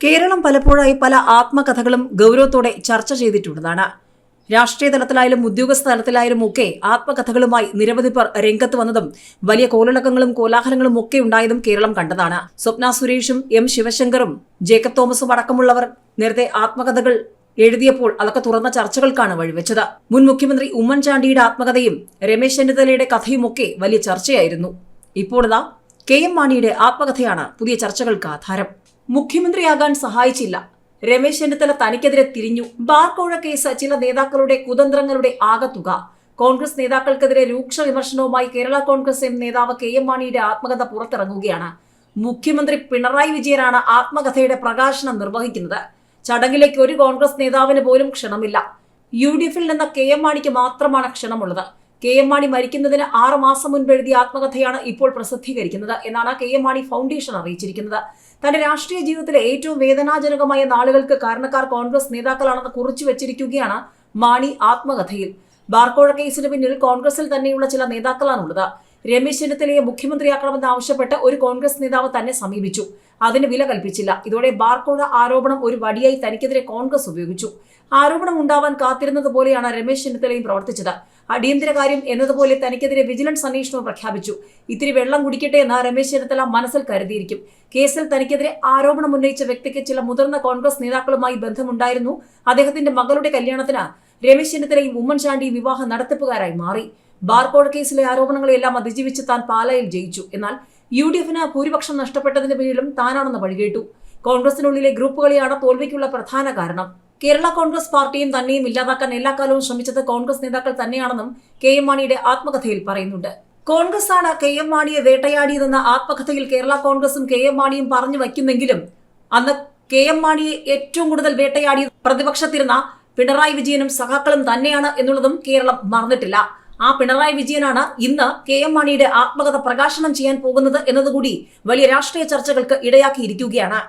കേരളം പലപ്പോഴായി പല ആത്മകഥകളും ഗൗരവത്തോടെ ചർച്ച ചെയ്തിട്ടുള്ളതാണ്. രാഷ്ട്രീയ തലത്തിലായാലും ഉദ്യോഗസ്ഥ തലത്തിലായാലും ഒക്കെ ആത്മകഥകളുമായി നിരവധി പേർ രംഗത്ത് വന്നതും വലിയ കോളിളക്കങ്ങളും കോലാഹലങ്ങളും ഒക്കെ ഉണ്ടായതും കേരളം കണ്ടതാണ്. സ്വപ്ന സുരേഷും എം ശിവശങ്കറും ജേക്കബ് തോമസും അടക്കമുള്ളവർ നേരത്തെ ആത്മകഥകൾ എഴുതിയപ്പോൾ അതൊക്കെ തുറന്ന ചർച്ചകൾക്കാണ് വഴിവെച്ചത്. മുൻ മുഖ്യമന്ത്രി ഉമ്മൻചാണ്ടിയുടെ ആത്മകഥയും രമേശ് ചെന്നിത്തലയുടെ കഥയുമൊക്കെ വലിയ ചർച്ചയായിരുന്നു. ഇപ്പോഴിതാ കെ എം മാണിയുടെ ആത്മകഥയാണ് പുതിയ ചർച്ചകൾക്ക് ആധാരം. മുഖ്യമന്ത്രിയാകാൻ സഹായിച്ചില്ല, രമേശ് ചെന്നിത്തല തനിക്കെതിരെ തിരിഞ്ഞു. ബാർക്കോഴ കേസ് ചില നേതാക്കളുടെ കുതന്ത്രങ്ങളുടെ ആകത്തുക. കോൺഗ്രസ് നേതാക്കൾക്കെതിരെ രൂക്ഷ വിമർശനവുമായി കേരള കോൺഗ്രസ് എം നേതാവ് കെ എം മാണിയുടെ ആത്മകഥ പുറത്തിറങ്ങുകയാണ്. മുഖ്യമന്ത്രി പിണറായി വിജയനാണ് ആത്മകഥയുടെ പ്രകാശനം നിർവഹിക്കുന്നത്. ചടങ്ങിലേക്ക് ഒരു കോൺഗ്രസ് നേതാവിന് പോലും ക്ഷണമില്ല. UDFിൽ നിന്ന് കെ എം മാണിക്ക് മാത്രമാണ് ക്ഷണമുള്ളത്. കെ എം മാണി മരിക്കുന്നതിന് 6 മാസം മുൻപ് എഴുതിയ ആത്മകഥയാണ് ഇപ്പോൾ പ്രസിദ്ധീകരിക്കുന്നത് എന്നാണ് കെ എം മാണി ഫൗണ്ടേഷൻ അറിയിച്ചിരിക്കുന്നത്. തന്റെ രാഷ്ട്രീയ ജീവിതത്തിലെ ഏറ്റവും വേദനാജനകമായ നാളുകൾക്ക് കാരണക്കാർ കോൺഗ്രസ് നേതാക്കളാണെന്ന് കുറിച്ചു വെച്ചിരിക്കുകയാണ് മാണി ആത്മകഥയിൽ. ബാർക്കോഴ കേസിന് പിന്നിൽ കോൺഗ്രസിൽ തന്നെയുള്ള ചില നേതാക്കളാണുള്ളത്. രമേശ് ചെന്നിത്തലയെ മുഖ്യമന്ത്രിയാക്കണമെന്ന് ആവശ്യപ്പെട്ട് ഒരു കോൺഗ്രസ് നേതാവ് തന്നെ സമീപിച്ചു. അതിന് വില കൽപ്പിച്ചില്ല. ഇതോടെ ബാർക്കോഴ ആരോപണം ഒരു വടിയായി തനിക്കെതിരെ കോൺഗ്രസ് ഉപയോഗിച്ചു. ആരോപണം ഉണ്ടാവാൻ കാത്തിരുന്നത് പോലെയാണ് രമേശ് ചെന്നിത്തലയും പ്രവർത്തിച്ചത്. അടിയന്തര കാര്യം എന്നതുപോലെ തനിക്കെതിരെ വിജിലൻസ് അന്വേഷണവും പ്രഖ്യാപിച്ചു. ഇത്തിരി വെള്ളം കുടിക്കട്ടെ എന്ന് രമേശ് ചെന്നിത്തല മനസ്സിൽ കരുതിയിരിക്കും. കേസിൽ തനിക്കെതിരെ ആരോപണം ഉന്നയിച്ച വ്യക്തിക്ക് ചില മുതിർന്ന കോൺഗ്രസ് നേതാക്കളുമായി ബന്ധമുണ്ടായിരുന്നു. അദ്ദേഹത്തിന്റെ മകളുടെ കല്യാണത്തിന് രമേശ് ചെന്നിത്തലയും ഉമ്മൻചാണ്ടിയും വിവാഹ നടത്തിപ്പുകാരായി മാറി. ബാർക്കോഴ കേസിലെ ആരോപണങ്ങളെല്ലാം അതിജീവിച്ച് താൻ പാലായിൽ ജയിച്ചു. എന്നാൽ UDFിന് ഭൂരിപക്ഷം നഷ്ടപ്പെട്ടതിന് പിന്നിലും താനാണെന്ന് വഴികേട്ടു. കോൺഗ്രസിനുള്ളിലെ ഗ്രൂപ്പുകളെയാണ് തോൽവിക്കുള്ള പ്രധാന കാരണം. കേരള കോൺഗ്രസ് പാർട്ടിയും തന്നെയും ഇല്ലാതാക്കാൻ എല്ലാ കാലവും ശ്രമിച്ചത് കോൺഗ്രസ് നേതാക്കൾ തന്നെയാണെന്നും കെ എം മാണിയുടെ ആത്മകഥയിൽ പറയുന്നുണ്ട്. കോൺഗ്രസ് ആണ് കെ എം മാണിയെ വേട്ടയാടിയതെന്ന ആത്മകഥയിൽ കേരള കോൺഗ്രസും കെ എം മാണിയും പറഞ്ഞു വയ്ക്കുന്നെങ്കിലും അന്ന് കെ എം മാണിയെ ഏറ്റവും കൂടുതൽ വേട്ടയാടിയത് പ്രതിപക്ഷത്തിരുന്ന പിണറായി വിജയനും സഖാക്കളും തന്നെയാണ് എന്നുള്ളതും കേരളം മറന്നിട്ടില്ല. ആ പിണറായി വിജയനാണ് ഇന്ന് കെ എം മാണിയുടെ ആത്മകഥ പ്രകാശനം ചെയ്യാൻ പോകുന്നത് എന്നതുകൂടി വലിയ രാഷ്ട്രീയ ചർച്ചകൾക്ക് ഇടയാക്കിയിരിക്കുകയാണ്.